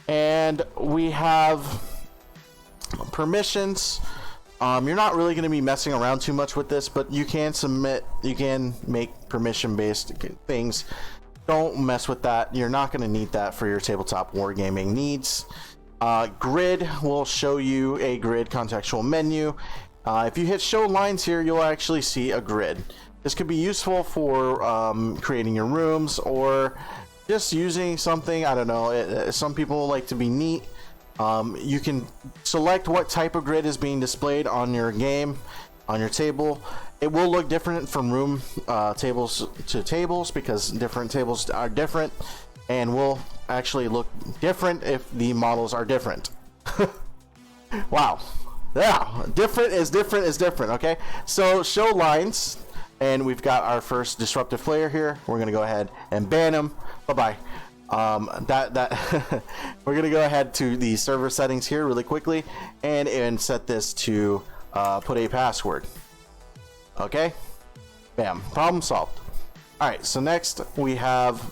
and we have permissions. You're not really going to be messing around too much with this, but you can make permission based things. Don't mess with that. You're not going to need that for your tabletop wargaming needs. Grid will show you a grid contextual menu. If you hit show lines here, you'll actually see a grid. This could be useful for creating your rooms, or just using something, I don't know. Some people like to be neat. You can select what type of grid is being displayed on your game, on your table. It will look different from room tables to tables, because different tables are different, and will actually look different if the models are different. Wow. Yeah, different is different. Okay, so show lines, and we've got our first disruptive player here. We're gonna go ahead and ban him. Bye-bye. We're gonna go ahead to the server settings here really quickly and set this to put a password. Okay, bam, problem solved. All right, so next we have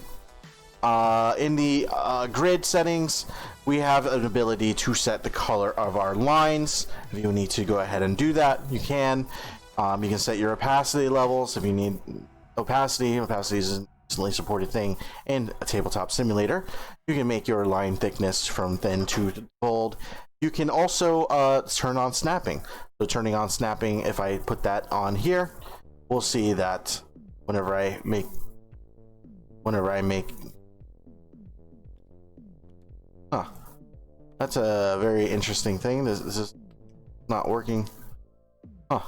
in the grid settings, we have an ability to set the color of our lines. If you need to go ahead and do that, you can. You can set your opacity levels if you need opacity. Opacity is a recently supported thing in a tabletop simulator. You can make your line thickness from thin to bold. You can also turn on snapping. So turning on snapping, if I put that on here, we'll see that whenever I make that's a very interesting thing. This is not working. I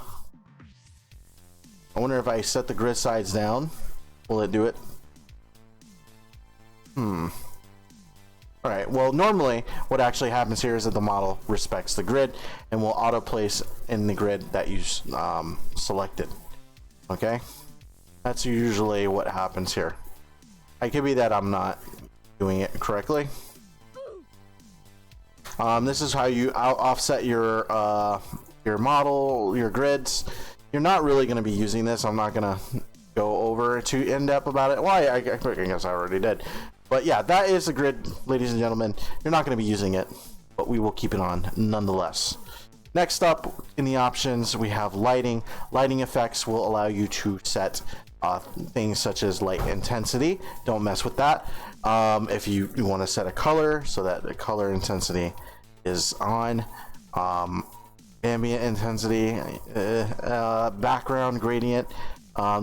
wonder if I set the grid sides down, will it do it? Alright, well, normally what actually happens here is that the model respects the grid and will auto place in the grid that you selected. Okay, that's usually what happens here. It could be that I'm not doing it correctly. This is how you offset your model, your grids. You're not really going to be using this. I'm not going to go over too in depth about it. Well, I guess I already did. But yeah, that is the grid, ladies and gentlemen. You're not going to be using it, but we will keep it on nonetheless. Next up in the options, we have lighting. Lighting effects will allow you to set things such as light intensity. Don't mess with that. If you want to set a color so that the color intensity is on, ambient intensity, background gradient.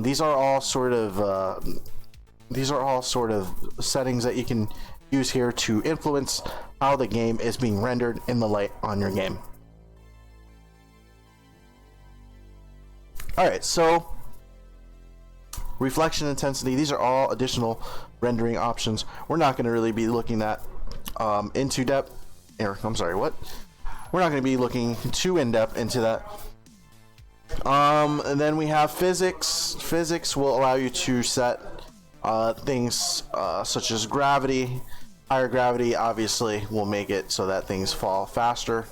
These are all sort of settings that you can use here to influence how the game is being rendered in the light on your game. All right, so reflection intensity, these are all additional rendering options. We're not going to really be looking at into depth, or I'm sorry, what? We're not going to be looking too in depth into that. And then we have physics. Physics will allow you to set things such as gravity. Higher gravity obviously will make it so that things fall faster.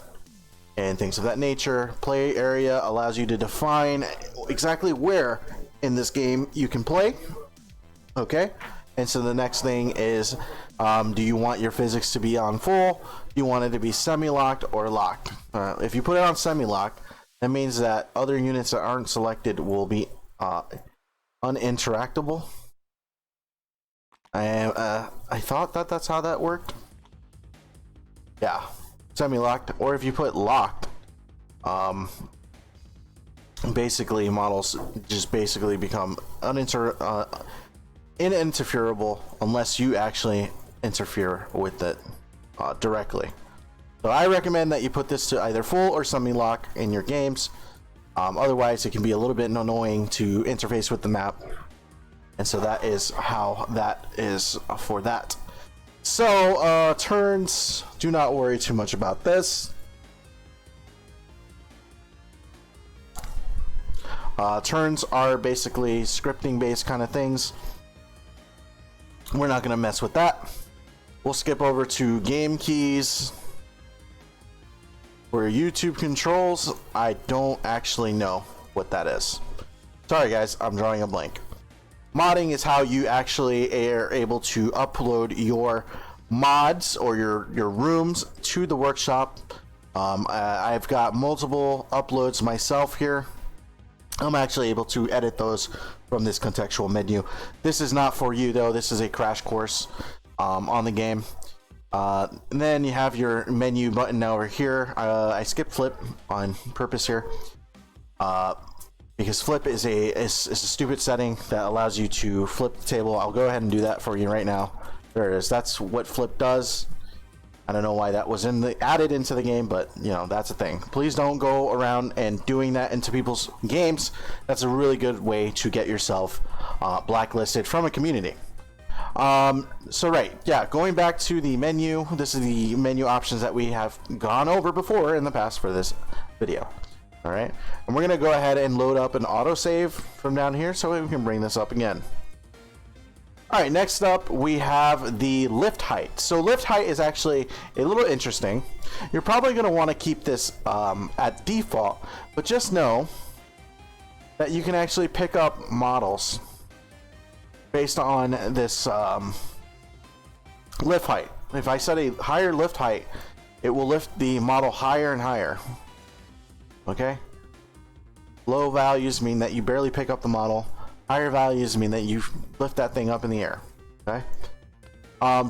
and things of that nature. Play area allows you to define exactly where in this game you can play. Okay, and so the next thing is, do you want your physics to be on full? Do you want it to be semi-locked or locked? If you put it on semi-locked, that means that other units that aren't selected will be uninteractable. And I thought that that's how that worked. Yeah, semi-locked. Or if you put locked, basically models just basically become uninterferable unless you actually interfere with it directly. So I recommend that you put this to either full or semi-lock in your games. Otherwise, it can be a little bit annoying to interface with the map. And so that is how that is for that. So turns, do not worry too much about this. Turns are basically scripting based kind of things. We're not going to mess with that. We'll skip over to game keys. For YouTube controls, I don't actually know what that is. Sorry guys, I'm drawing a blank. Modding is how you actually are able to upload your mods or your rooms to the workshop. I've got multiple uploads myself here. I'm actually able to edit those from this contextual menu. This is not for you though. This is a crash course on the game. And then you have your menu button over here. I skipped flip on purpose here because flip is a stupid setting that allows you to flip the table. I'll go ahead and do that for you right now. There it is. That's what flip does. I don't know why that was added into the game, but you know, that's a thing. Please don't go around and doing that into people's games. That's a really good way to get yourself blacklisted from a community. So right, yeah, going back to the menu, this is the menu options that we have gone over before in the past for this video. All right, and we're gonna go ahead and load up an autosave from down here so we can bring this up again. All right, next up we have the lift height. So lift height is actually a little interesting. You're probably gonna want to keep this at default, but just know that you can actually pick up models based on this lift height. If I set a higher lift height, it will lift the model higher and higher. Okay? Low values mean that you barely pick up the model. Higher values mean that you lift that thing up in the air. Okay?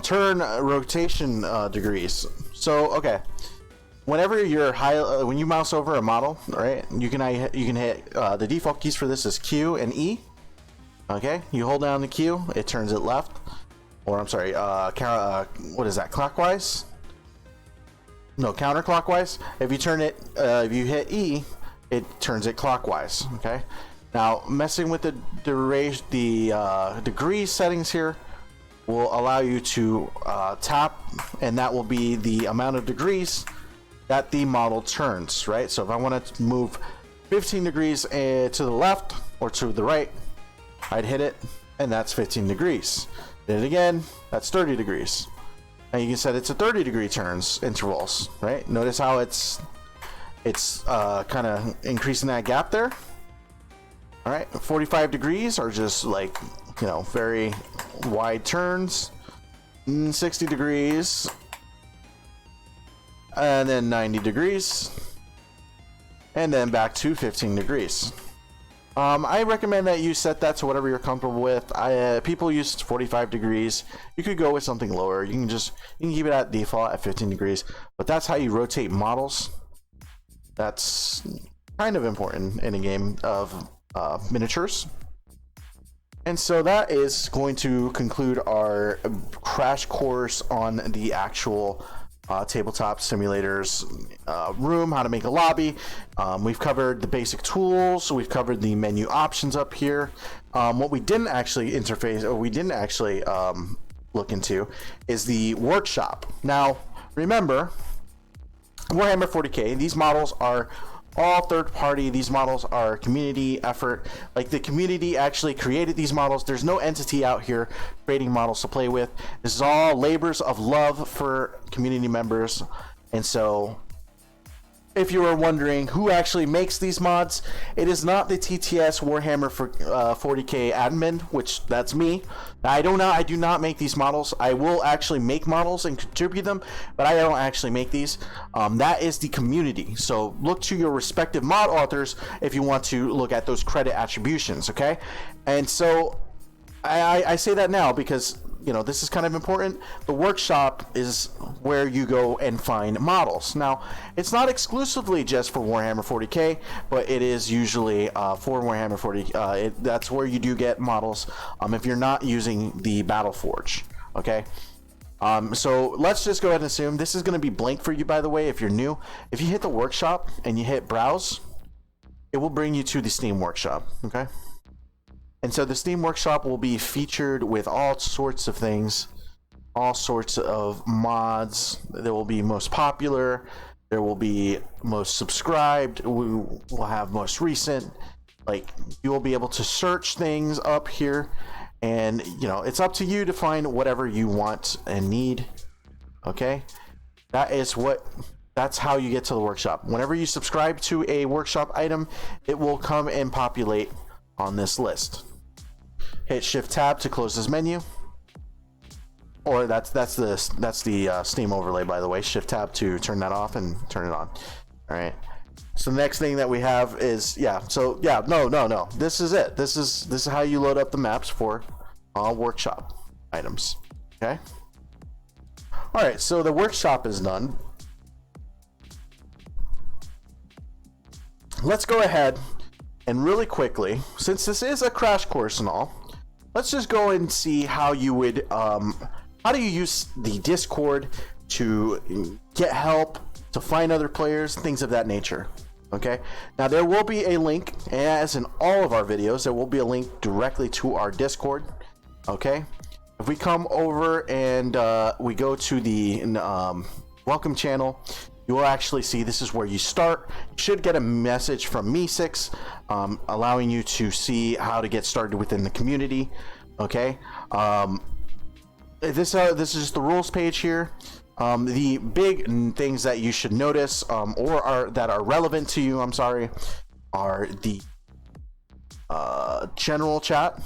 Turn rotation degrees. So, okay. Whenever you're when you mouse over a model, right? You can hit the default keys for this is Q and E. Okay, you hold down the Q, it turns it left, or I'm sorry, what is that, clockwise? No, counterclockwise. If you turn it, if you hit E, it turns it clockwise. Okay. Now, messing with the degree settings here will allow you to tap, and that will be the amount of degrees that the model turns. Right. So if I want to move 15 degrees to the left or to the right, I'd hit it, and that's 15 degrees. Hit it again, that's 30 degrees. And you can set it to 30 degree turns intervals, right? Notice how it's kind of increasing that gap there. All right, 45 degrees are just like, you know, very wide turns. 60 degrees, and then 90 degrees, and then back to 15 degrees. I recommend that you set that to whatever you're comfortable with. People use 45 degrees. You could go with something lower. You can keep it at default at 15 degrees, but that's how you rotate models. That's kind of important in a game of miniatures. And so that is going to conclude our crash course on the actual Tabletop Simulators room, how to make a lobby. We've covered the basic tools, we've covered the menu options up here. What we didn't actually look into is the workshop. Now remember, Warhammer 40K, these models are all third party. These models are community effort. Like, the community actually created these models. There's no entity out here creating models to play with. This is all labors of love for community members. And so if you were wondering who actually makes these mods, it is not the TTS Warhammer 40K admin, which that's me. I do not make these models. I will actually make models and contribute them, but I don't actually make these. That is the community. So look to your respective mod authors if you want to look at those credit attributions, okay? And so I say that now because, you know, this is kind of important. The workshop is where you go and find models. Now, it's not exclusively just for Warhammer 40K, but it is usually for Warhammer 40. That's where you do get models if you're not using the Battleforge. Okay. So let's just go ahead and assume this is going to be blank for you, by the way, if you're new. If you hit the workshop and you hit browse, it will bring you to the Steam workshop. Okay. And so the Steam Workshop will be featured with all sorts of things, all sorts of mods. There will be most popular, there will be most subscribed, we will have most recent. Like, you will be able to search things up here, and you know, it's up to you to find whatever you want and need. Okay, that's how you get to the workshop. Whenever you subscribe to a workshop item, it will come and populate on this list. Hit Shift Tab to close this menu, or that's the Steam overlay, by the way. Shift Tab to turn that off and turn it on. All right. So the next thing that we have is no. This is it. This is how you load up the maps for all workshop items. Okay. All right. So the workshop is done. Let's go ahead and really quickly, since this is a crash course and all, let's just go and see how you would, how do you use the Discord to get help, to find other players, things of that nature. Okay, now there will be a link, as in all of our videos, there will be a link directly to our Discord. Okay, if we come over and we go to the welcome channel, you will actually see this is where you start. You should get a message from me6 allowing you to see how to get started within the community. Okay, this is just the rules page here. The big things that you should notice that are relevant to you, are the general chat.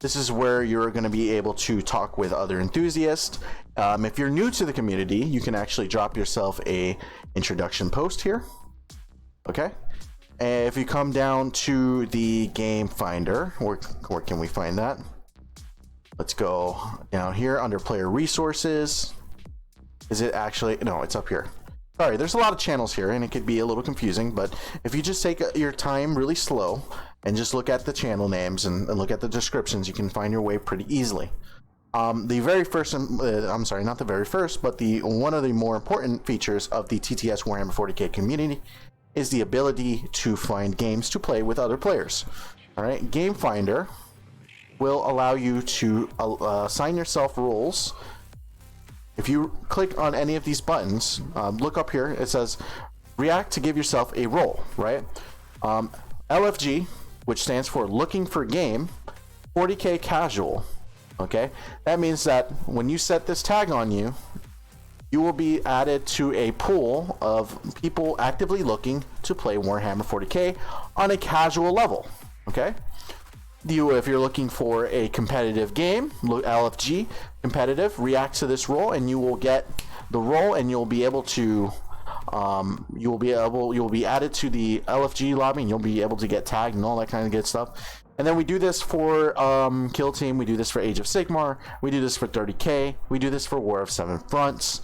This is where you're going to be able to talk with other enthusiasts. If you're new to the community, you can actually drop yourself a introduction post here. Okay, and if you come down to the game finder, where can we find that? Let's go down here under player resources. Is it actually? No, it's up here. Sorry, there's a lot of channels here and it could be a little confusing, but if you just take your time really slow and just look at the channel names and look at the descriptions, you can find your way pretty easily. The very first, I'm sorry, not the very first, but one of the more important features of the TTS Warhammer 40K community is the ability to find games to play with other players. All right, Game Finder will allow you to assign yourself roles. If you click on any of these buttons, look up here, it says react to give yourself a role, right? LFG, which stands for looking for game, 40K casual. Okay, that means that when you set this tag on you, you will be added to a pool of people actively looking to play Warhammer 40K on a casual level. Okay, if you're looking for a competitive game, LFG competitive, react to this role and you will get the role, and you'll be able to you'll be added to the LFG lobby, and you'll be able to get tagged and all that kind of good stuff. And then we do this for Kill Team, we do this for Age of Sigmar, we do this for 30K, we do this for War of Seven Fronts,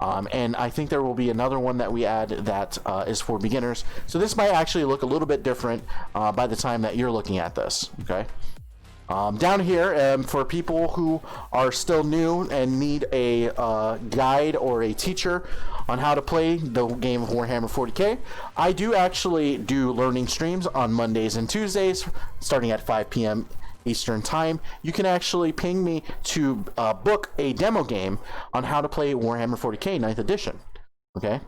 and I think there will be another one that we add that is for beginners. So this might actually look a little bit different by the time that you're looking at this. Okay. Down here, for people who are still new and need a guide or a teacher on how to play the game of Warhammer 40K, I do actually do learning streams on Mondays and Tuesdays, starting at 5 p.m. Eastern Time. You can actually ping me to book a demo game on how to play Warhammer 40K 9th edition. Okay,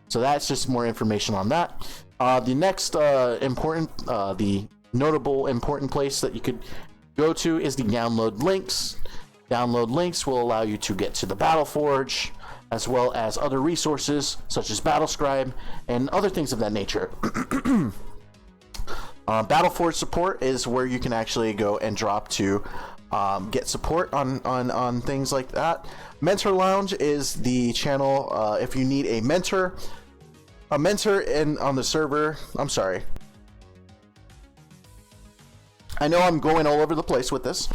so that's just more information on that. The next the notable important place that you could go to is the download links. Download links will allow you to get to the Battleforge, as well as other resources such as Battlescribe and other things of that nature. Battleforge support is where you can actually go and drop to get support on things like that. Mentor Lounge is the channel if you need a mentor on the server. I'm sorry, I know I'm going all over the place with this,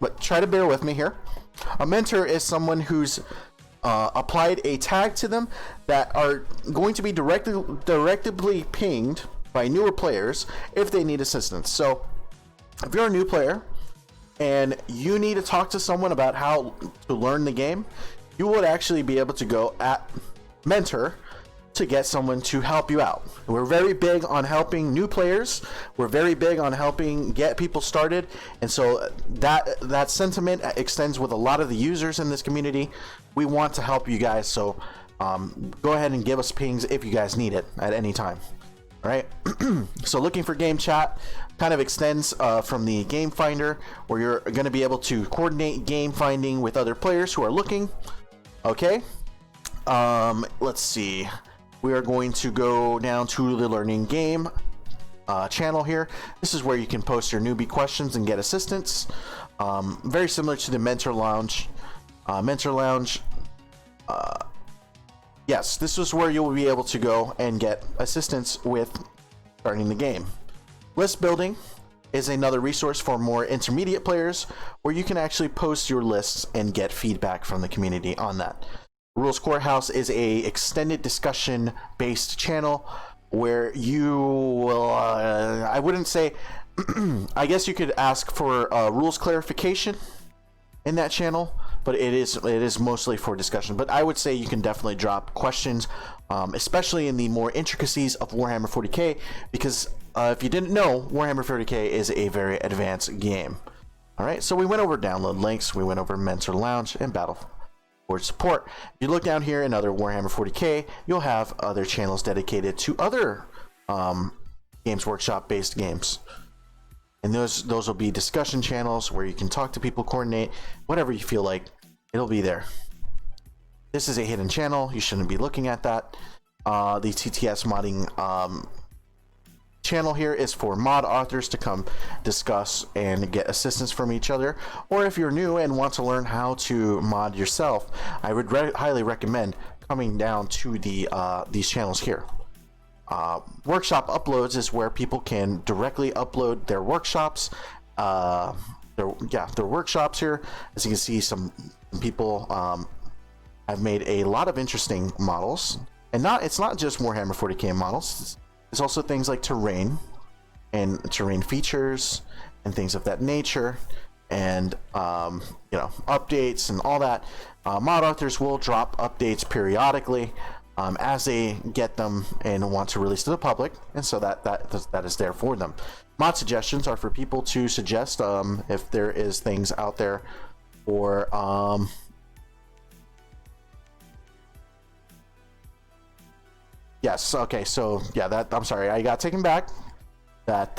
but try to bear with me here. A mentor is someone who's applied a tag to them that are going to be directly pinged by newer players if they need assistance. So if you're a new player and you need to talk to someone about how to learn the game, you would actually be able to go at mentor to get someone to help you out. We're very big on helping new players. We're very big on helping get people started, and so that sentiment extends with a lot of the users in this community. We want to help you guys, so go ahead and give us pings if you guys need it at any time. All right. So looking for game chat kind of extends from the game finder, where you're going to be able to coordinate game finding with other players who are looking. Okay. Let's see. We are going to go down to the learning game channel here. This is where you can post your newbie questions and get assistance. Very similar to the Mentor Lounge. Yes, this is where you'll be able to go and get assistance with starting the game. List building is another resource for more intermediate players, where you can actually post your lists and get feedback from the community on that. Rules Courthouse is a extended discussion based channel where you will I wouldn't say I guess you could ask for rules clarification in that channel, but it is mostly for discussion. But I would say you can definitely drop questions, especially in the more intricacies of Warhammer 40K, because if you didn't know, Warhammer 40K is a very advanced game. All right, so we went over download links, we went over Mentor Lounge and Battleforge support. If you look down here in other Warhammer 40K, you'll have other channels dedicated to other Games Workshop based games. And those will be discussion channels where you can talk to people, coordinate, whatever you feel like, it'll be there. This is a hidden channel. You shouldn't be looking at that. The TTS modding channel here is for mod authors to come discuss and get assistance from each other. Or if you're new and want to learn how to mod yourself, I would highly recommend coming down to these channels here. Workshop uploads is where people can directly upload their workshops. Their workshops here. As you can see, some people have made a lot of interesting models, and it's not just Warhammer 40K models. There's also things like terrain and terrain features and things of that nature, and updates and all that. Mod authors will drop updates periodically as they get them and want to release to the public, and so that is there for them. Mod suggestions are for people to suggest if there is things out there for yes, okay, so yeah, I'm sorry, I got taken back. That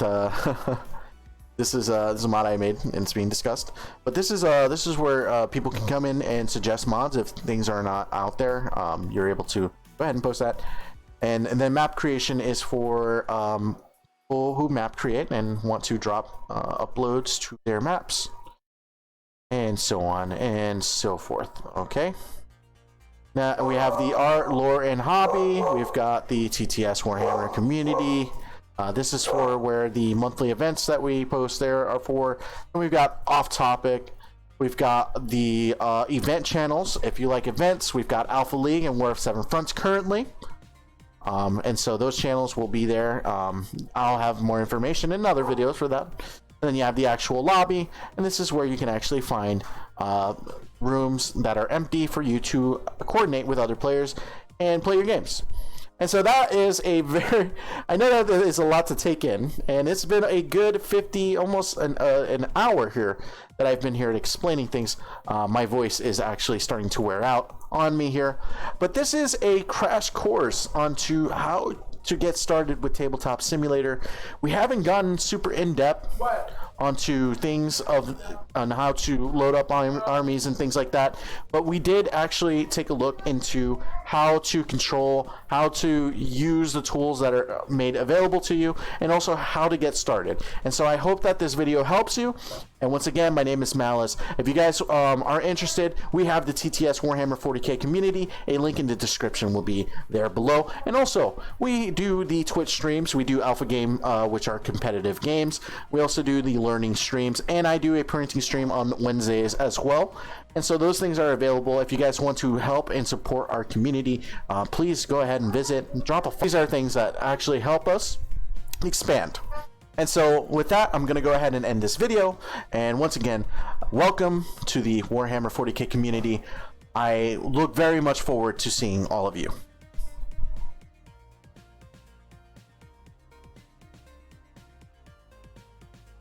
this is a mod I made and it's being discussed. But this is where people can come in and suggest mods if things are not out there. You're able to go ahead and post that. And then map creation is for people who map create and want to drop uploads to their maps, and so on and so forth. Okay. Now we have the art, lore, and hobby. We've got the TTS Warhammer community. This is for where the monthly events that we post there are for. And we've got off topic. We've got the event channels. If you like events, we've got Alpha League and War of Seven Fronts currently. And so those channels will be there. I'll have more information in other videos for that. And then you have the actual lobby, and this is where you can actually find rooms that are empty for you to coordinate with other players and play your games. And so that is I know that is a lot to take in, and it's been a good 50, almost an hour here that I've been here explaining things. My voice is actually starting to wear out on me here, but this is a crash course onto how to get started with Tabletop Simulator. We haven't gotten super in-depth onto things on how to load up armies and things like that, but we did actually take a look into how to control, how to use the tools that are made available to you, and also how to get started. And so I hope that this video helps you. And once again, my name is Malice. If you guys are interested, we have the TTS Warhammer 40K community. A link in the description will be there below. And also, we do the Twitch streams. We do Alpha Game, which are competitive games. We also do the learning streams, and I do a printing stream on Wednesdays as well. And so those things are available. If you guys want to help and support our community, please go ahead and visit and drop a. These are things that actually help us expand. And so with that, I'm going to go ahead and end this video. And once again, welcome to the Warhammer 40K community. I look very much forward to seeing all of you.